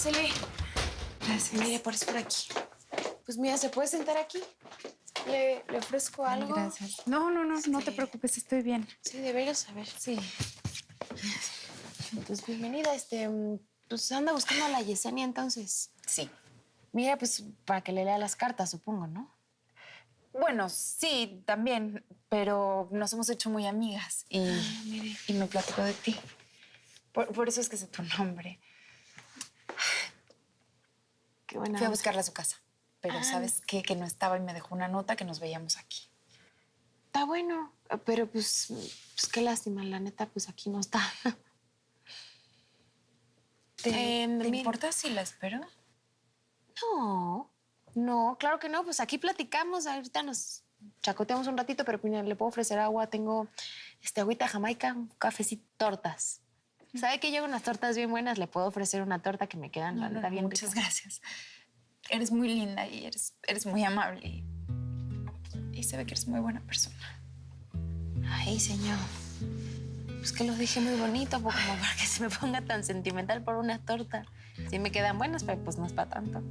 Pásale. Gracias. Mire, por aquí. Pues mira, ¿se puede sentar aquí? ¿Le ofrezco Ay, algo? gracias. No te preocupes, estoy bien. Sí, de veras, a ver. Sí. Pues bienvenida, pues anda buscando a la Yesenia entonces. Sí. Mira, pues para que le lea las cartas, supongo, ¿no? Bueno, sí, también, pero nos hemos hecho muy amigas Mire. y me platicó de ti. Por eso es que sé tu nombre. Qué buena Fui a onda. buscarla a su casa, pero ¿sabes qué? Que no estaba y me dejó una nota que nos veíamos aquí. Está bueno, pero pues qué lástima, la neta, pues aquí no está. ¿Te mire. importa si la espero? No, claro que no. Pues aquí platicamos. Ahorita nos chacoteamos un ratito, pero mira, le puedo ofrecer agua. Tengo agüita jamaica, un cafecito, tortas. ¿Sabe que llevo unas tortas bien buenas? Le puedo ofrecer una torta que me quedan, la neta, bien muchas ricas. gracias. Eres muy linda y eres muy amable. Y se ve que eres muy buena persona. Ay, señor. Pues que lo dije muy bonito, como para que se me ponga tan sentimental por una torta. Sí me quedan buenas, pero pues no es para tanto.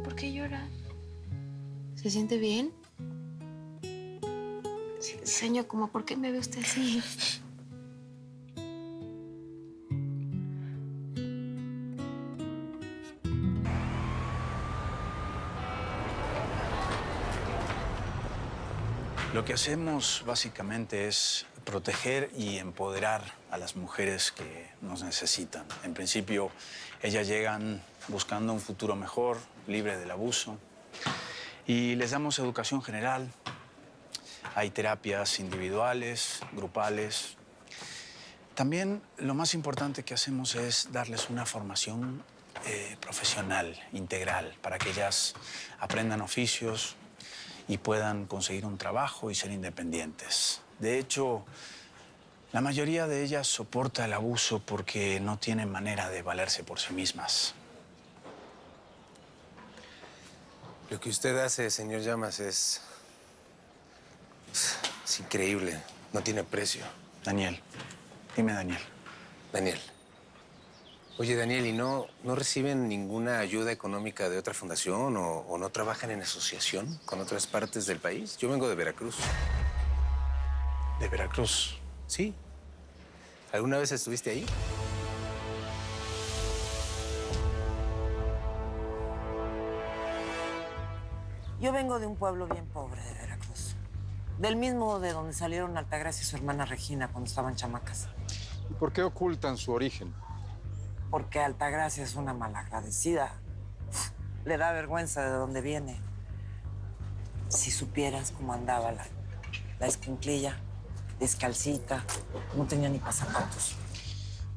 ¿Por qué llora? ¿Se siente bien? Sí, señor, ¿cómo por qué me ve usted así? Lo que hacemos básicamente es proteger y empoderar a las mujeres que nos necesitan. En principio, ellas llegan buscando un futuro mejor, libre del abuso, y les damos educación general. Hay terapias individuales, grupales. También lo más importante que hacemos es darles una formación profesional, integral, para que ellas aprendan oficios y puedan conseguir un trabajo y ser independientes. De hecho, la mayoría de ellas soporta el abuso porque no tienen manera de valerse por sí mismas. Lo que usted hace, señor Llamas, es increíble. No tiene precio. Daniel, dime Daniel. Daniel. Oye, Daniel, ¿y no reciben ninguna ayuda económica de otra fundación o no trabajan en asociación con otras partes del país? Yo vengo de Veracruz. ¿De Veracruz? Sí. ¿Alguna vez estuviste ahí? Yo vengo de un pueblo bien pobre de Veracruz. Del mismo de donde salieron Altagracia y su hermana Regina cuando estaban chamacas. ¿Y por qué ocultan su origen? Porque Altagracia es una malagradecida. Le da vergüenza de dónde viene. Si supieras cómo andaba la escuinclilla, descalcita, no tenía ni pasapatos.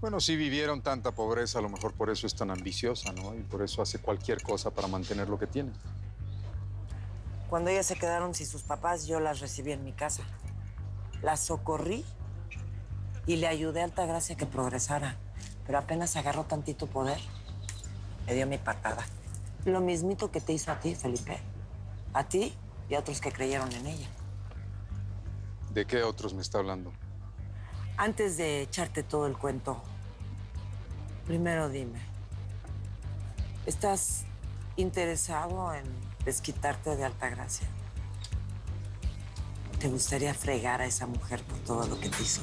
Bueno, si vivieron tanta pobreza, a lo mejor por eso es tan ambiciosa, ¿no? Y por eso hace cualquier cosa para mantener lo que tiene. Cuando ellas se quedaron sin sus papás, yo las recibí en mi casa. Las socorrí y le ayudé a Altagracia a que progresara. Pero apenas agarró tantito poder, me dio mi patada. Lo mismito que te hizo a ti, Felipe. A ti y a otros que creyeron en ella. ¿De qué otros me está hablando? Antes de echarte todo el cuento, primero dime, ¿estás interesado en desquitarte de Altagracia? ¿Te gustaría fregar a esa mujer por todo lo que te hizo?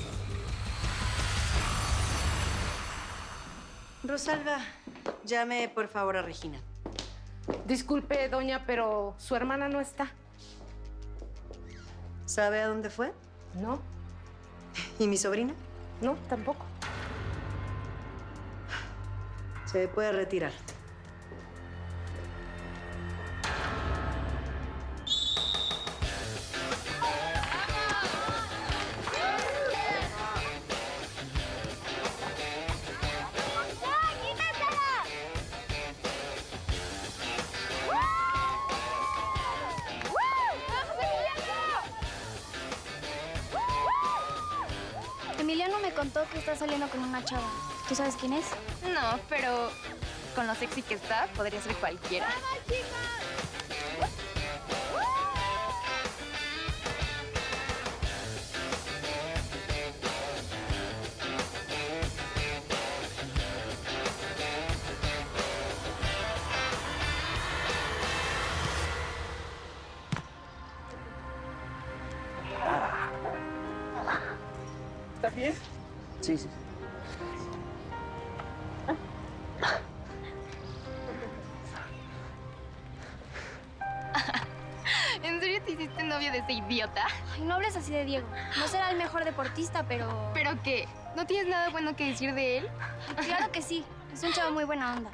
Rosalba, llame por favor a Regina. Disculpe, doña, pero su hermana no está. ¿Sabe a dónde fue? No, ¿Y mi sobrina? no, tampoco. Se puede retirar. Emiliano me contó que está saliendo con una chava. ¿Tú sabes quién es? No, pero con lo sexy que está, podría ser cualquiera. ¿Está bien? Sí, sí. ¿En serio te hiciste novio de ese idiota? Ay, no hables así de Diego. No será el mejor deportista, pero... ¿Pero qué? ¿No tienes nada bueno que decir de él? Claro que sí. Es un chavo muy buena onda.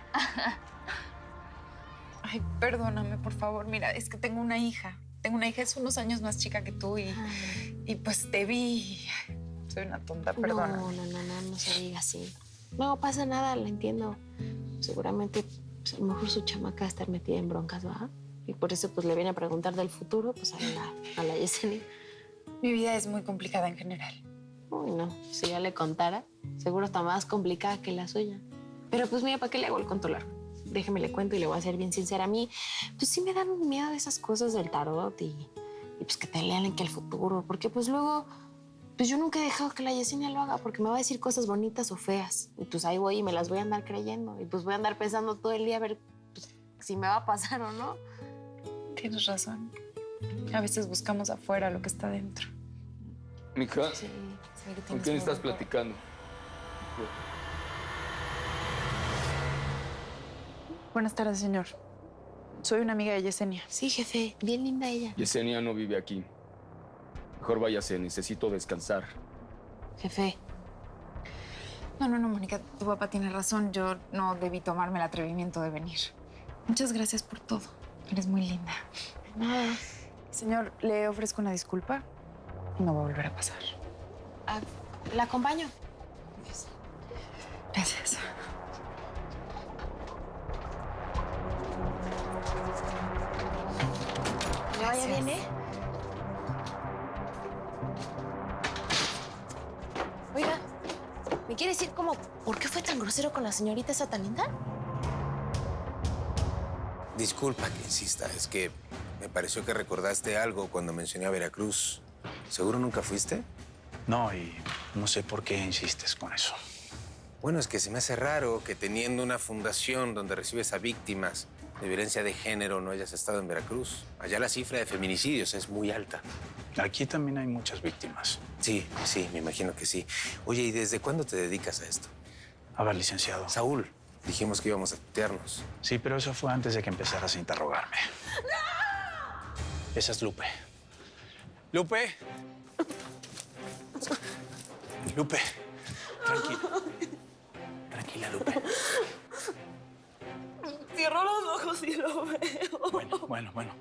Ay, perdóname, por favor. Mira, es que tengo una hija. Es unos años más chica que tú y pues te vi. Soy una tonta, perdona. No se diga así. No pasa nada, la entiendo. Seguramente, pues, a lo mejor su chamaca va a estar metida en broncas, ¿verdad? Y por eso, pues, le viene a preguntar del futuro, pues, a la Yesenia. Mi vida es muy complicada en general. Uy, no, si ya le contara, seguro está más complicada que la suya. Pero, pues, mira, ¿para qué le hago el cuento largo? Déjeme le cuento y le voy a ser bien sincera. A mí, pues, sí me dan miedo de esas cosas del tarot y pues, que te lean que el futuro. Porque, pues, luego... Pues yo nunca he dejado que la Yesenia lo haga porque me va a decir cosas bonitas o feas. Y pues ahí voy y me las voy a andar creyendo. Y pues voy a andar pensando todo el día a ver pues, si me va a pasar o no. Tienes razón. A veces buscamos afuera lo que está dentro. Mija, Sí, que ¿con tienes quién muy estás buen platicando? Buenas tardes, señor. Soy una amiga de Yesenia. Sí, jefe. Bien linda ella. Yesenia no vive aquí. Mejor váyase, necesito descansar. Jefe. No, Mónica, tu papá tiene razón. Yo no debí tomarme el atrevimiento de venir. Muchas gracias por todo. Eres muy linda. Nada. Señor, le ofrezco una disculpa. No va a volver a pasar. Ah, ¿la acompaño? Gracias. Que vaya bien, ¿eh? Oiga, ¿me quiere decir cómo, por qué fue tan grosero con la señorita esa tan linda? Disculpa que insista, es que me pareció que recordaste algo cuando mencioné a Veracruz. ¿Seguro nunca fuiste? No, y no sé por qué insistes con eso. Bueno, es que se me hace raro que teniendo una fundación donde recibes a víctimas de violencia de género no hayas estado en Veracruz. Allá la cifra de feminicidios es muy alta. Aquí también hay muchas víctimas. Sí, me imagino que sí. Oye, ¿y desde cuándo te dedicas a esto? A ver, licenciado. Saúl, dijimos que íbamos a tutearnos. Sí, pero eso fue antes de que empezaras a interrogarme. ¡No! Esa es Lupe. ¡Lupe! Lupe, tranquila. Tranquila, Lupe. Cierro los ojos y lo veo. Bueno.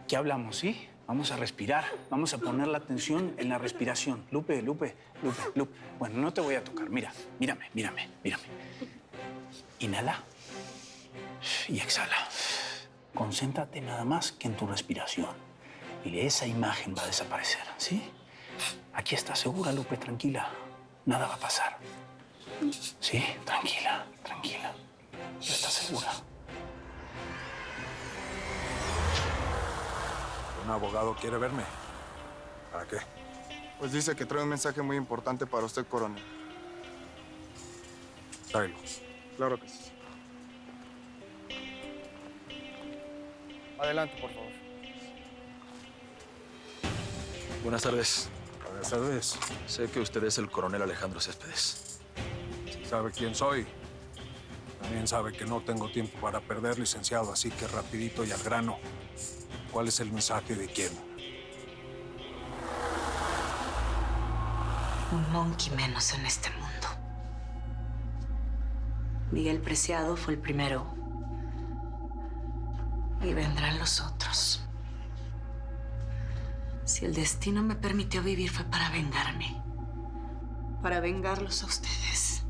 ¿Qué hablamos, sí? Vamos a respirar. Vamos a poner la atención en la respiración. Lupe. Bueno, no te voy a tocar. Mírame. Inhala y exhala. Concéntrate nada más que en tu respiración. Y esa imagen va a desaparecer, ¿sí? Aquí estás segura, Lupe, tranquila. Nada va a pasar. Sí, tranquila. ¿Estás segura? Un abogado quiere verme. ¿Para qué? Pues dice que trae un mensaje muy importante para usted, coronel. Tráelo. Claro que sí. Adelante, por favor. Buenas tardes. Buenas tardes. Sé que usted es el coronel Alejandro Céspedes. ¿Sabe quién soy? También sabe que no tengo tiempo para perder, licenciado, así que rapidito y al grano. ¿Cuál es el mensaje de quién? Un monkey menos en este mundo. Miguel Preciado fue el primero. Y vendrán los otros. Si el destino me permitió vivir fue para vengarme. Para vengarlos a ustedes.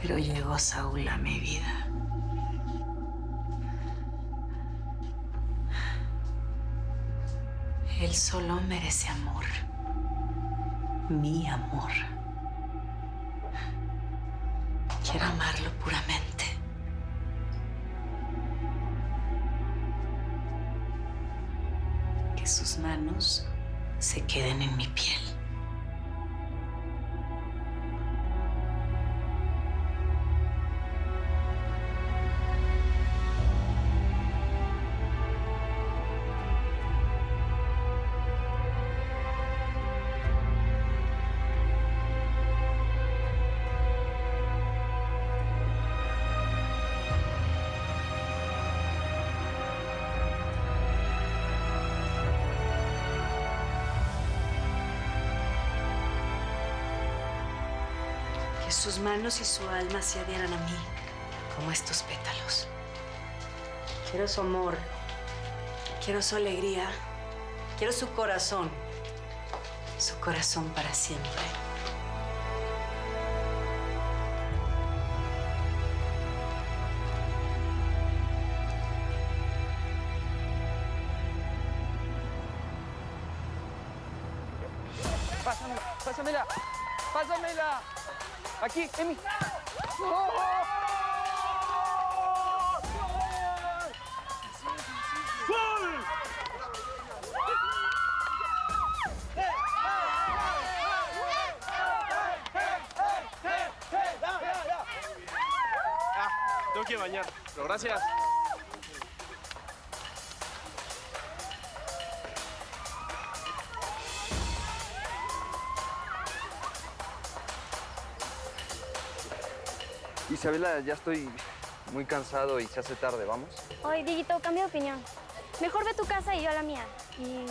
Pero llegó Saúl a mi vida. Él solo merece amor. Mi amor. Quiero amarlo puramente. Que sus manos se queden en mi piel. Que sus manos y su alma se adhieran a mí, como estos pétalos. Quiero su amor. Quiero su alegría. Quiero su corazón. Su corazón para siempre. Pásamela. Pásamela. Aquí, Emi. Tengo que bañar, pero gracias. Isabela, ya estoy muy cansado y se hace tarde, ¿vamos? Oye, Dieguito, cambio de opinión. Mejor ve a tu casa y yo a la mía. Y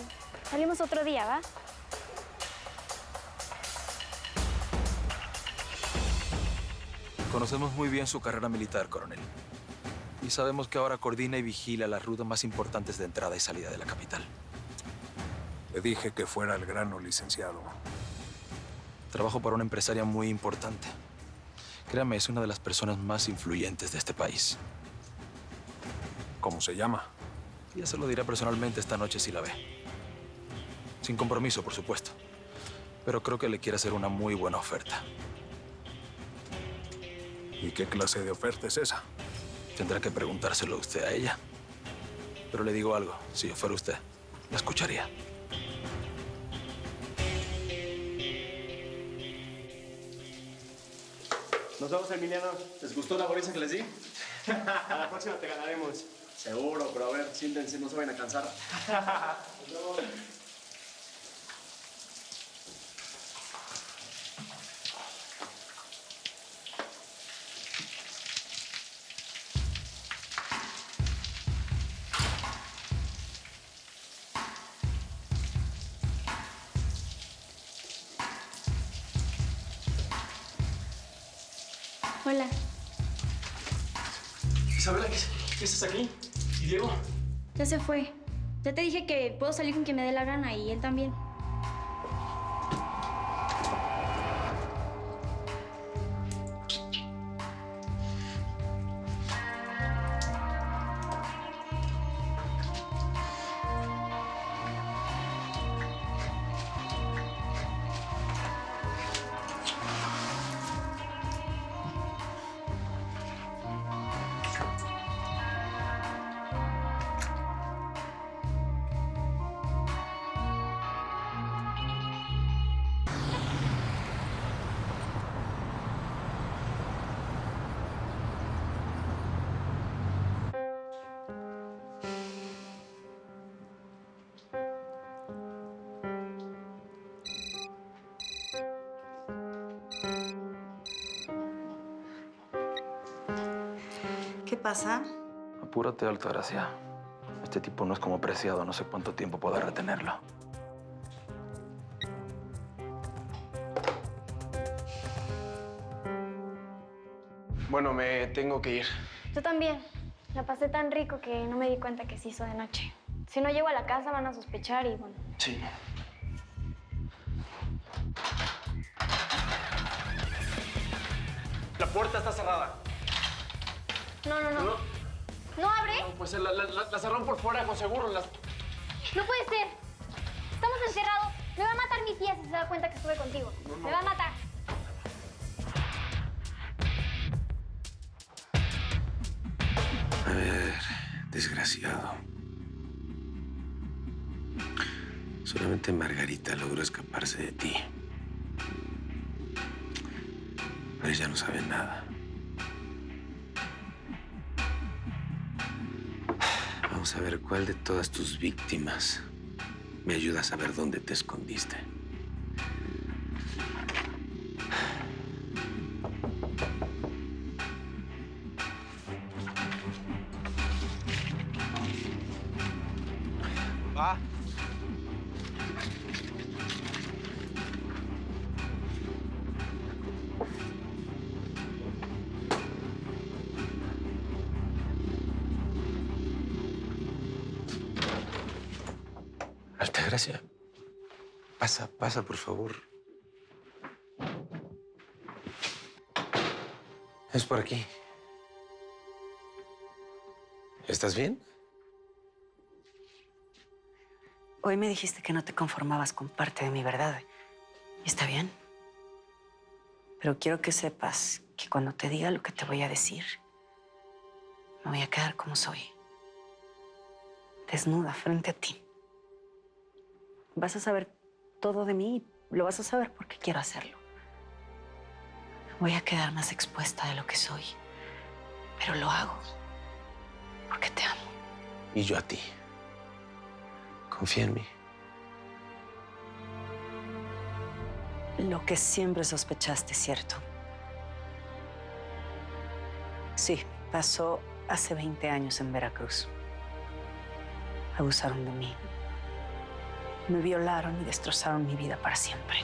salimos otro día, ¿va? Conocemos muy bien su carrera militar, coronel. Y sabemos que ahora coordina y vigila las rutas más importantes de entrada y salida de la capital. Le dije que fuera al grano, licenciado. Trabajo para una empresaria muy importante. Créame, es una de las personas más influyentes de este país. ¿Cómo se llama? Ya se lo diré personalmente esta noche si la ve. Sin compromiso, por supuesto. Pero creo que le quiere hacer una muy buena oferta. ¿Y qué clase de oferta es esa? Tendrá que preguntárselo usted a ella. Pero le digo algo, si yo fuera usted, la escucharía. Nos vemos, Emiliano. ¿Les gustó la goliza que les di? A la próxima te ganaremos. Seguro, pero a ver, siéntense, no se vayan a cansar. Nos vemos. Hola. Isabela, ¿qué haces aquí? ¿Y Diego? Ya se fue. Ya te dije que puedo salir con quien me dé la gana y él también. ¿Qué pasa? Apúrate, Altagracia. Este tipo no es como Preciado, no sé cuánto tiempo pueda retenerlo. Bueno, me tengo que ir. Yo también. La pasé tan rico que no me di cuenta que se hizo de noche. Si no llego a la casa van a sospechar y bueno. Sí. La puerta está cerrada. No. ¿No abre? No, pues la cerraron por fuera, con seguro. No puede ser. Estamos encerrados. Me va a matar mi tía si se da cuenta que estuve contigo. Me va a matar. A ver, desgraciado. Solamente Margarita logró escaparse de ti. Pero ella no sabe nada. Vamos a ver cuál de todas tus víctimas me ayuda a saber dónde te escondiste. Va. Altagracia, pasa, por favor. Es por aquí. ¿Estás bien? Hoy me dijiste que no te conformabas con parte de mi verdad. Y está bien. Pero quiero que sepas que cuando te diga lo que te voy a decir, me voy a quedar como soy. Desnuda frente a ti. Vas a saber todo de mí y lo vas a saber porque quiero hacerlo. Voy a quedar más expuesta de lo que soy. Pero lo hago porque te amo. Y yo a ti. Confía en mí. Lo que siempre sospechaste, ¿cierto? Sí, pasó hace 20 años en Veracruz. Abusaron de mí. Me violaron y destrozaron mi vida para siempre.